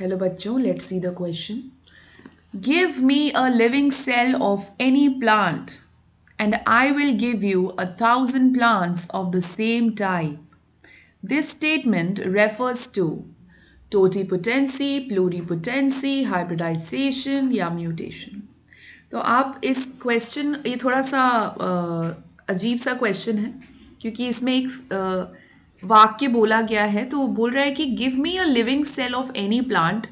Hello बच्चों, let's see the question. Give me a living cell of any plant and I will give you 1,000 plants of the same type. This statement refers to totipotency, pluripotency, hybridization या mutation. तो आप इस question ये थोड़ा सा अजीब सा question है क्योंकि इसमें एक वाक्य बोला गया है. तो वो बोल रहा है कि give me a living cell of any plant.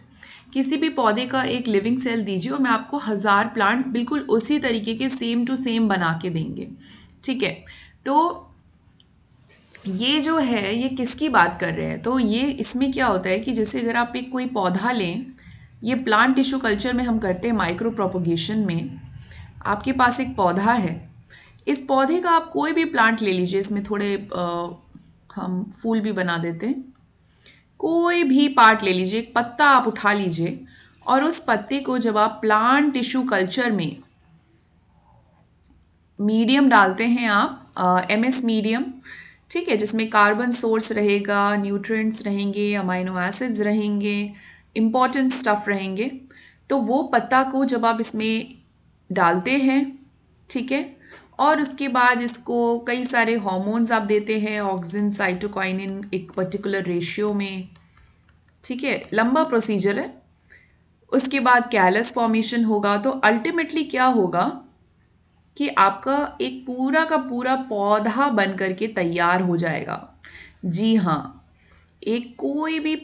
किसी भी पौधे का एक लिविंग सेल दीजिए और मैं आपको 1,000 प्लांट्स बिल्कुल उसी तरीके के सेम टू सेम बना के देंगे. ठीक है. तो ये जो है ये किसकी बात कर रहे हैं. तो ये इसमें क्या होता है कि जैसे अगर आप एक कोई पौधा लें, ये प्लांट टिश्यू कल्चर में हम करते हैं माइक्रो प्रोपोगेशन में. आपके पास एक पौधा है, इस पौधे का आप कोई भी प्लांट ले लीजिए. इसमें थोड़े हम फूल भी बना देते हैं. कोई भी पार्ट ले लीजिए, एक पत्ता आप उठा लीजिए और उस पत्ते को जब आप प्लांट टिश्यू कल्चर में मीडियम डालते हैं, आप एमएस मीडियम, ठीक है, जिसमें कार्बन सोर्स रहेगा, न्यूट्रिएंट्स रहेंगे, अमाइनो एसिड्स रहेंगे, इम्पॉर्टेंट स्टफ रहेंगे. तो वो पत्ता को जब आप इसमें डालते हैं, ठीक है, और उसके बाद इसको कई सारे हार्मोन्स आप देते हैं, ऑक्सिन, साइटोकाइनिन, एक पर्टिकुलर रेशियो में. ठीक है, लंबा प्रोसीजर है. उसके बाद कैलस फॉर्मेशन होगा. तो अल्टीमेटली क्या होगा कि आपका एक पूरा का पूरा पौधा बन करके तैयार हो जाएगा. जी हाँ, एक कोई भी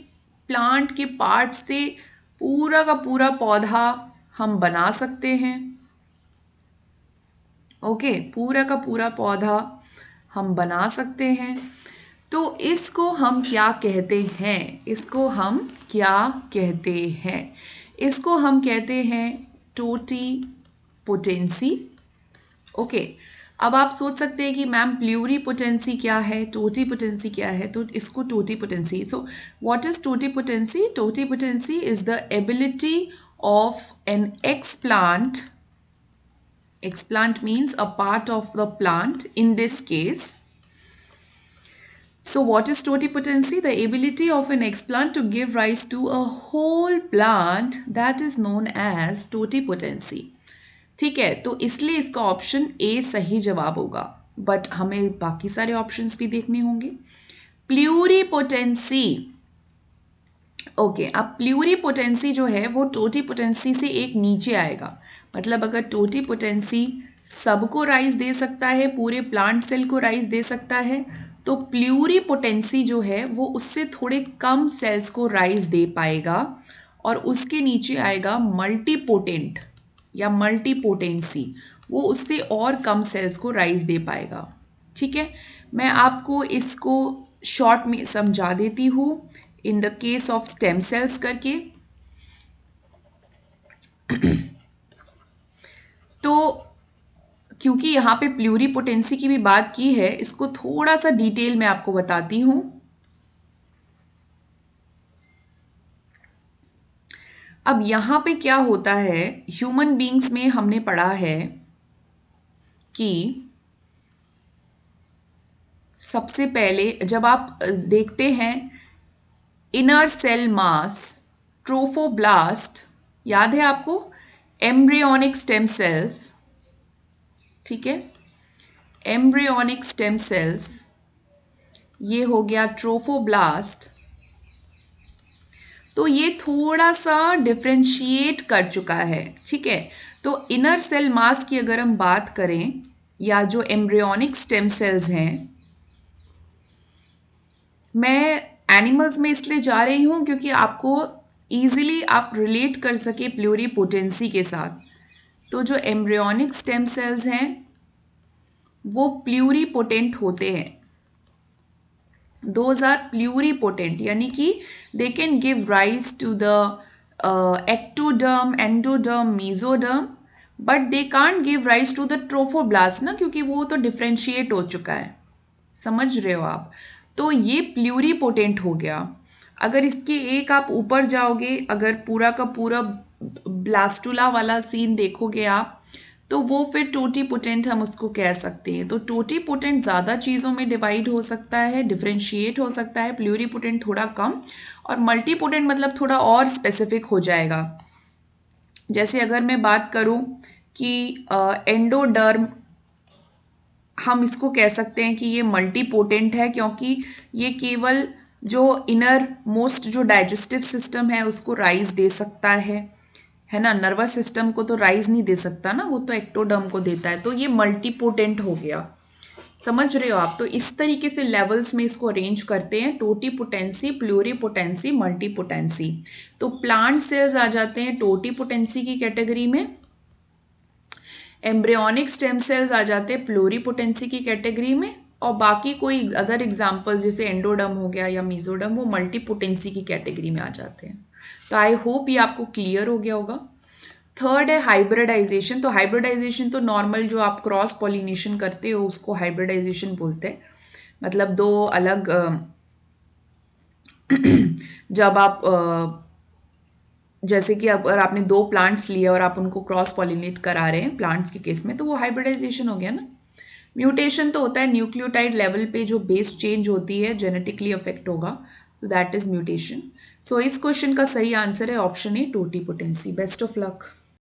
प्लांट के पार्ट से पूरा का पूरा पौधा हम बना सकते हैं. ओके, पूरा का पूरा पौधा हम बना सकते हैं. तो इसको हम क्या कहते हैं, इसको हम क्या कहते हैं, इसको हम कहते हैं टोटी पोटेंसी. ओके, अब आप सोच सकते हैं कि मैम प्ल्यूरी पोटेंसी क्या है, टोटी पोटेंसी क्या है. तो इसको totipotency. So what is totipotency? Totipotency is the ability of an explant means a part of the plant in this case. So what is totipotency? The ability of an explant to give rise to a whole plant, that is known as totipotency. ठीक है, तो इसलिए इसका option A सही जवाब होगा. But हमें बाकी सारे ऑप्शंस भी देखने होंगे. प्ल्यूरिपोटेंसी. ओके, अब प्ल्यूरिपोटेंसी जो है वो टोटिपोटेंसी से एक नीचे आएगा. मतलब अगर टोटिपोटेंसी सबको राइज दे सकता है, पूरे प्लांट सेल को राइज दे सकता है, तो प्ल्यूरिपोटेंसी जो है वो उससे थोड़े कम सेल्स को राइज दे पाएगा. और उसके नीचे आएगा मल्टीपोटेंट या मल्टीपोटेंसी, वो उससे और कम सेल्स को राइज दे पाएगा. ठीक है, मैं आपको इसको शॉर्ट में समझा देती हूँ in the case of stem cells करके. तो क्योंकि यहाँ पे प्ल्यूरिपोटेंसी की भी बात की है, इसको थोड़ा सा डिटेल में आपको बताती हूँ. अब यहाँ पे क्या होता है, ह्यूमन बीइंग्स में हमने पढ़ा है कि सबसे पहले जब आप देखते हैं इनर सेल मास, ट्रोफोब्लास्ट, याद है आपको, एम्ब्रियोनिक स्टेम सेल्स. ठीक है, एम्ब्रियोनिक स्टेम सेल्स, ये हो गया ट्रोफोब्लास्ट. तो ये थोड़ा सा डिफ्रेंशिएट कर चुका है. ठीक है, तो इनर सेल मास की अगर हम बात करें, या जो एम्ब्रियोनिक स्टेम सेल्स हैं, मैं एनिमल्स में इसलिए जा रही हूँ क्योंकि आपको ईजिली आप रिलेट कर सके प्ल्यूरिपोटेंसी के साथ. तो जो एम्ब्रियोनिक स्टेम सेल्स हैं वो प्ल्यूरिपोटेंट होते हैं. दोज आर प्ल्यूरिपोटेंट, यानी कि they can give rise to the ectoderm, endoderm, mesoderm, but they can't give rise to the trophoblast ना, क्योंकि वो तो डिफ्रेंशिएट हो चुका है. समझ रहे हो आप? तो ये प्ल्यूरिपोटेंट हो गया. अगर इसके एक आप ऊपर जाओगे, अगर पूरा का पूरा ब्लास्टुला वाला सीन देखोगे आप, तो वो फिर टोटीपोटेंट हम उसको कह सकते हैं। तो टोटीपोटेंट ज़्यादा चीज़ों में डिवाइड हो सकता है, डिफरेंशिएट हो सकता है, प्लूरीपोटेंट थोड़ा कम, और मल्टीपोटेंट मतलब थोड़ा और स्पेसिफिक हो जाएगा। जैसे अगर मैं बात करूं कि एंडोडर्म, हम इसको कह सकते हैं कि ये मल्टीपोटेंट है, क्योंकि ये केवल जो इनर मोस्ट जो डाइजेस्टिव सिस्टम है उसको राइज दे सकता है ना। नर्वस सिस्टम को तो राइज नहीं दे सकता ना, वो तो एक्टोडर्म को देता है। तो ये मल्टीपोटेंट हो गया, समझ रहे हो आप। तो इस तरीके से लेवल्स में इसको अरेंज करते हैं, टोटीपोटेंसी, प्लूरीपोटेंसी, मल्टीपोटेंसी। तो प्लांट सेल्स आ जाते हैं टोटीपोटेंसी की कैटेगरी में, एम्ब्रियोनिक स्टेम सेल्स आ जाते हैं प्लूरीपोटेंसी की कैटेगरी में, और बाकी कोई अदर एग्जांपल्स जैसे एंडोडर्म हो गया या मीजोडर्म, वो मल्टीपोटेंसी की कैटेगरी में आ जाते हैं। तो आई होप ये आपको क्लियर हो गया होगा। थर्ड है हाइब्रिडाइजेशन। तो हाइब्रिडाइजेशन तो नॉर्मल जो आप क्रॉस पॉलिनेशन करते हो उसको हाइब्रिडाइजेशन बोलते हैं। मतलब दो अलग जब आप जैसे कि अगर आपने दो प्लांट्स लिए और आप उनको क्रॉस पॉलिनेट करा रहे हैं प्लांट्स के केस में, तो वो हाइब्रिडाइजेशन हो गया ना। म्यूटेशन तो होता है न्यूक्लियोटाइड लेवल पे जो बेस चेंज होती है, जेनेटिकली अफेक्ट होगा, तो दैट इज म्यूटेशन। सो इस क्वेश्चन का सही आंसर है option A, totipotency. Best of luck.